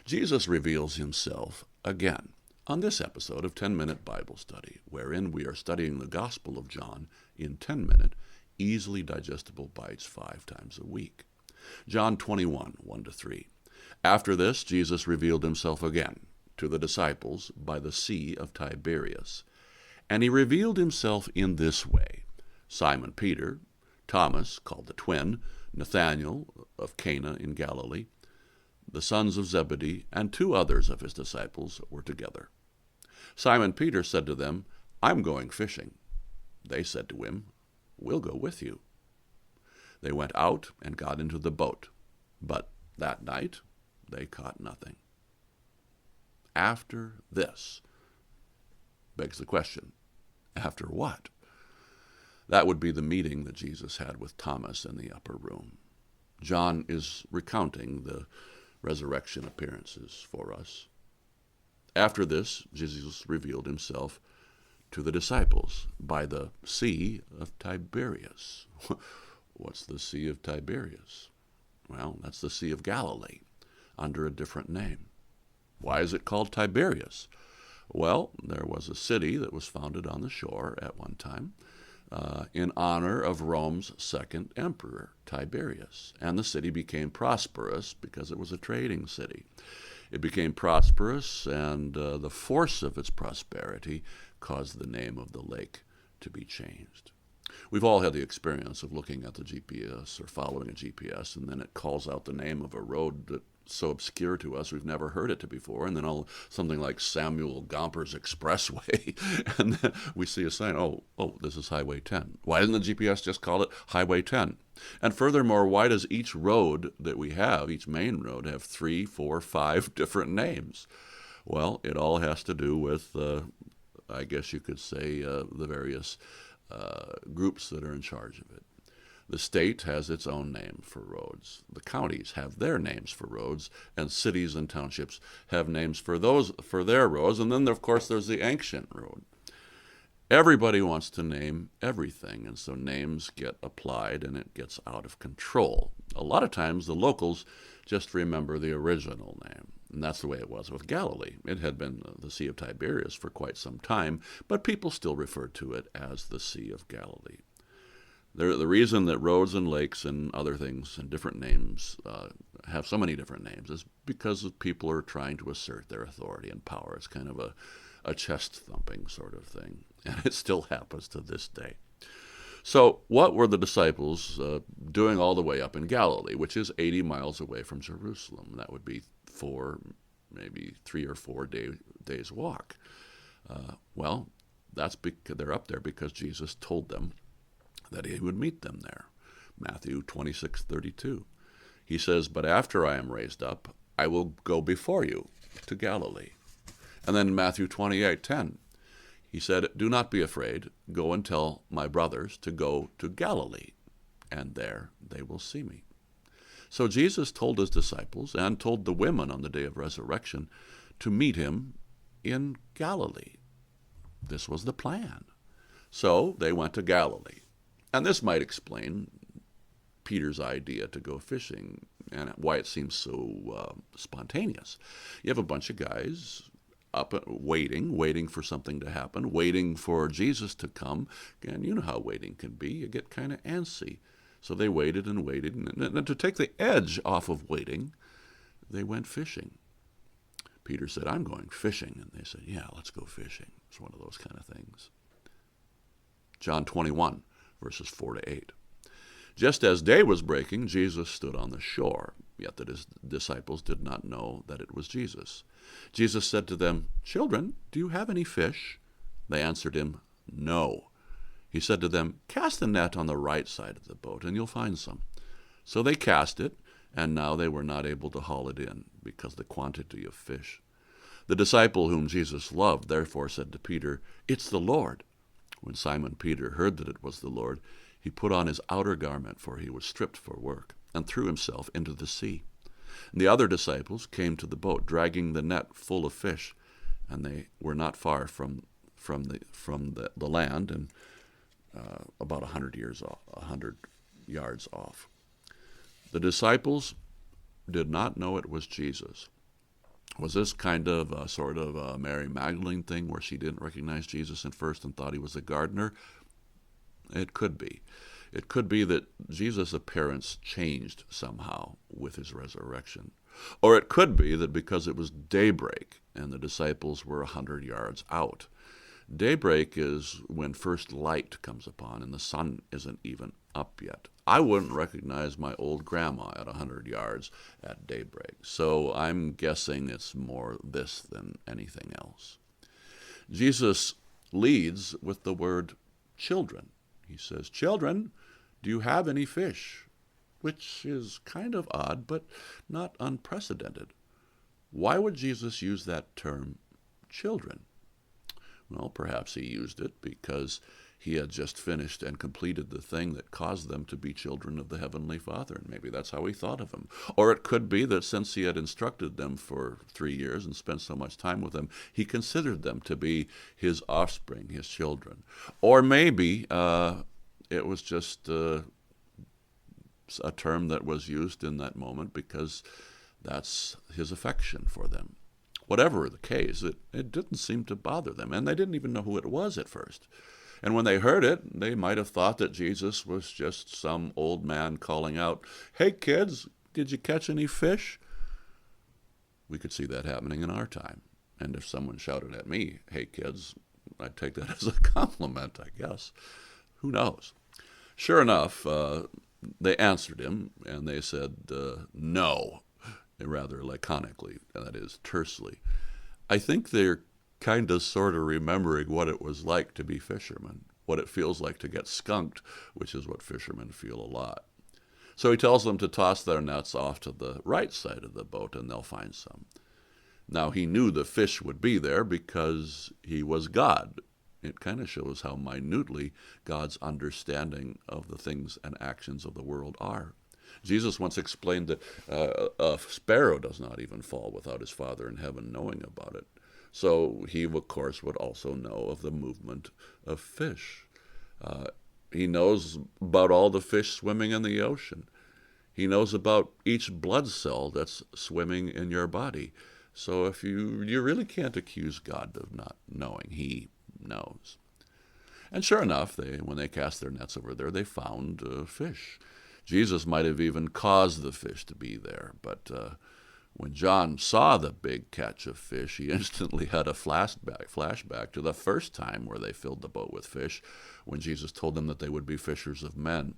Jesus reveals himself again on this episode of 10-Minute Bible Study, wherein we are studying the Gospel of John in 10-minute, easily digestible bites 5 times a week. John 21, 1-3. After this, Jesus revealed himself again to the disciples by the Sea of Tiberias. And he revealed himself in this way: Simon Peter, Thomas, called the twin, Nathanael of Cana in Galilee, the sons of Zebedee, and 2 others of his disciples were together. Simon Peter said to them, "I'm going fishing." They said to him, "We'll go with you." They went out and got into the boat, but that night they caught nothing. After this begs the question, after what? That would be the meeting that Jesus had with Thomas in the upper room. John is recounting the resurrection appearances for us. After this, Jesus revealed himself to the disciples by the Sea of Tiberias. What's the Sea of Tiberias? Well, that's the Sea of Galilee, under a different name. Why is it called Tiberias? Well, there was a city that was founded on the shore at one time in honor of Rome's second emperor, Tiberius. And the city became prosperous because it was a trading city. It became prosperous, and the force of its prosperity caused the name of the lake to be changed. We've all had the experience of looking at the GPS or following a GPS, and then it calls out the name of a road that's so obscure to us we've never heard it before, and then something like Samuel Gompers Expressway, and then we see a sign, oh, this is Highway 10. Why doesn't the GPS just call it Highway 10? And furthermore, why does each road that we have, each main road, have 3, 4, 5 different names? Well, it all has to do with, I guess you could say, the various groups that are in charge of it. The state has its own name for roads. The counties have their names for roads, and cities and townships have names for their roads. And then, of course, there's the ancient road. Everybody wants to name everything, and so names get applied, and it gets out of control. A lot of times, the locals just remember the original name. And that's the way it was with Galilee. It had been the Sea of Tiberias for quite some time, but people still referred to it as the Sea of Galilee. The reason that roads and lakes and other things and different names have so many different names is because people are trying to assert their authority and power. It's kind of a chest-thumping sort of thing, and it still happens to this day. So what were the disciples doing all the way up in Galilee, which is 80 miles away from Jerusalem? That would be maybe 3 or 4 days walk. Well, they're up there because Jesus told them that he would meet them there. Matthew 26:32. He says, "But after I am raised up, I will go before you to Galilee." And then Matthew 28:10. He said, "Do not be afraid. Go and tell my brothers to go to Galilee, and there they will see me." So Jesus told his disciples and told the women on the day of resurrection to meet him in Galilee. This was the plan. So they went to Galilee. And this might explain Peter's idea to go fishing and why it seems so spontaneous. You have a bunch of guys up waiting for something to happen, waiting for Jesus to come. And you know how waiting can be. You get kind of antsy. So they waited and waited. And to take the edge off of waiting, they went fishing. Peter said, "I'm going fishing." And they said, "Yeah, let's go fishing." It's one of those kind of things. John 21. Verses 4-8. Just as day was breaking, Jesus stood on the shore, yet his disciples did not know that it was Jesus. Jesus said to them, "Children, do you have any fish?" They answered him, "No." He said to them, "Cast the net on the right side of the boat, and you'll find some." So they cast it, and now they were not able to haul it in, because of the quantity of fish. The disciple whom Jesus loved therefore said to Peter, "It's the Lord." When Simon Peter heard that it was the Lord, he put on his outer garment, for he was stripped for work, and threw himself into the sea. And the other disciples came to the boat, dragging the net full of fish, and they were not far from the land, and about 100 yards off. The disciples did not know it was Jesus. Was this kind of a sort of a Mary Magdalene thing where she didn't recognize Jesus at first and thought he was a gardener? It could be. It could be that Jesus' appearance changed somehow with his resurrection. Or it could be that because it was daybreak and the disciples were 100 yards out. Daybreak is when first light comes upon and the sun isn't even up yet. I wouldn't recognize my old grandma at 100 yards at daybreak, so I'm guessing it's more this than anything else. Jesus leads with the word children. He says, "Children, do you have any fish?" Which is kind of odd, but not unprecedented. Why would Jesus use that term, children? Well, perhaps he used it because he had just finished and completed the thing that caused them to be children of the Heavenly Father, and maybe that's how he thought of them. Or it could be that since he had instructed them for 3 years and spent so much time with them, he considered them to be his offspring, his children. Or maybe it was just a term that was used in that moment because that's his affection for them. Whatever the case, it didn't seem to bother them, and they didn't even know who it was at first. And when they heard it, they might have thought that Jesus was just some old man calling out, "Hey kids, did you catch any fish?" We could see that happening in our time. And if someone shouted at me, "Hey kids," I'd take that as a compliment, I guess. Who knows? Sure enough, they answered him, and they said, "No," rather laconically, that is, tersely. I think they're kind of sort of remembering what it was like to be fishermen, what it feels like to get skunked, which is what fishermen feel a lot. So he tells them to toss their nets off to the right side of the boat, and they'll find some. Now, he knew the fish would be there because he was God. It kind of shows how minutely God's understanding of the things and actions of the world are. Jesus once explained that a sparrow does not even fall without his Father in heaven knowing about it. So he, of course, would also know of the movement of fish. He knows about all the fish swimming in the ocean. He knows about each blood cell that's swimming in your body. So if you really can't accuse God of not knowing. He knows. And sure enough, when they cast their nets over there, they found fish. Jesus might have even caused the fish to be there, but when John saw the big catch of fish, he instantly had a flashback to the first time where they filled the boat with fish, when Jesus told them that they would be fishers of men.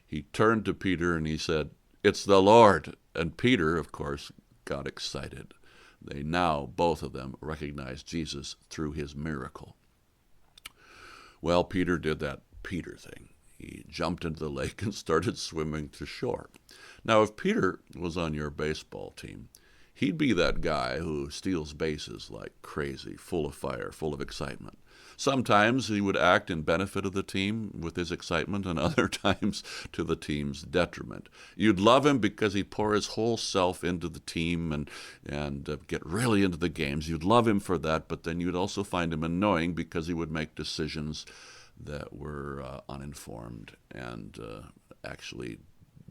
He turned to Peter and he said, "It's the Lord." And Peter, of course, got excited. They now, both of them, recognized Jesus through his miracle. Well, Peter did that Peter thing. He jumped into the lake and started swimming to shore. Now, if Peter was on your baseball team, he'd be that guy who steals bases like crazy, full of fire, full of excitement. Sometimes he would act in benefit of the team with his excitement, and other times to the team's detriment. You'd love him because he'd pour his whole self into the team and get really into the games. You'd love him for that, but then you'd also find him annoying because he would make decisions that were uninformed and actually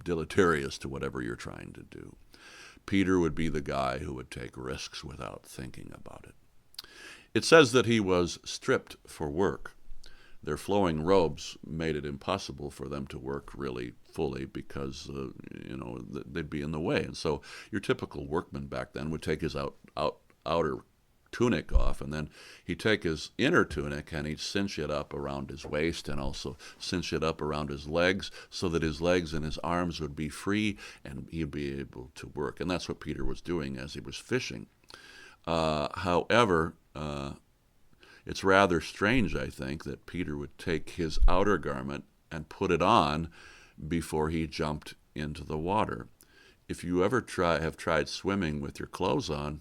deleterious to whatever you're trying to do. Peter would be the guy who would take risks without thinking about it. It says that he was stripped for work. Their flowing robes made it impossible for them to work really fully because, they'd be in the way. And so your typical workman back then would take his outer tunic off, and then he'd take his inner tunic and he'd cinch it up around his waist and also cinch it up around his legs so that his legs and his arms would be free and he'd be able to work. And that's what Peter was doing as he was fishing. However, it's rather strange, I think, that Peter would take his outer garment and put it on before he jumped into the water. If you ever have tried swimming with your clothes on,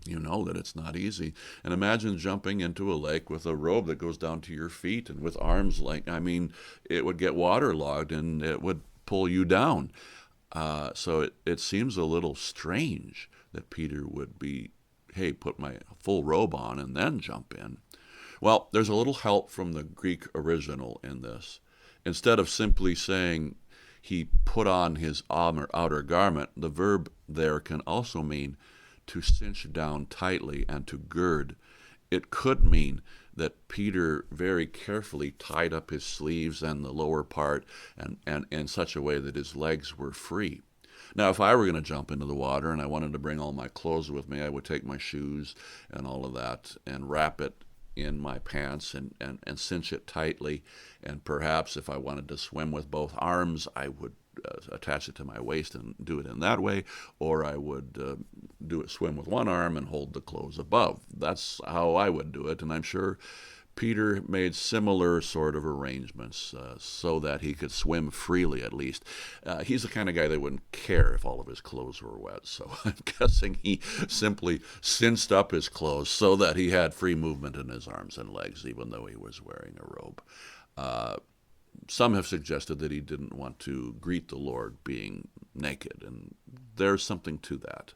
you know that it's not easy. And imagine jumping into a lake with a robe that goes down to your feet and with arms it would get waterlogged and it would pull you down. So it seems a little strange that Peter would be, hey, put my full robe on and then jump in. Well, there's a little help from the Greek original in this. Instead of simply saying he put on his outer garment, the verb there can also mean to cinch down tightly and to gird. It could mean that Peter very carefully tied up his sleeves and the lower part and in such a way that his legs were free. Now, if I were going to jump into the water and I wanted to bring all my clothes with me, I would take my shoes and all of that and wrap it in my pants and cinch it tightly. And perhaps if I wanted to swim with both arms, I would attach it to my waist and do it in that way, or I would swim with one arm and hold the clothes above. That's how I would do it, and I'm sure Peter made similar sort of arrangements so that he could swim freely at least. He's the kind of guy that wouldn't care if all of his clothes were wet, so I'm guessing he simply cinched up his clothes so that he had free movement in his arms and legs, even though he was wearing a robe. Some have suggested that he didn't want to greet the Lord being naked, and there's something to that,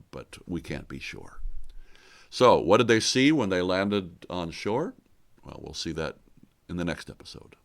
but we can't be sure. So, what did they see when they landed on shore? Well, we'll see that in the next episode.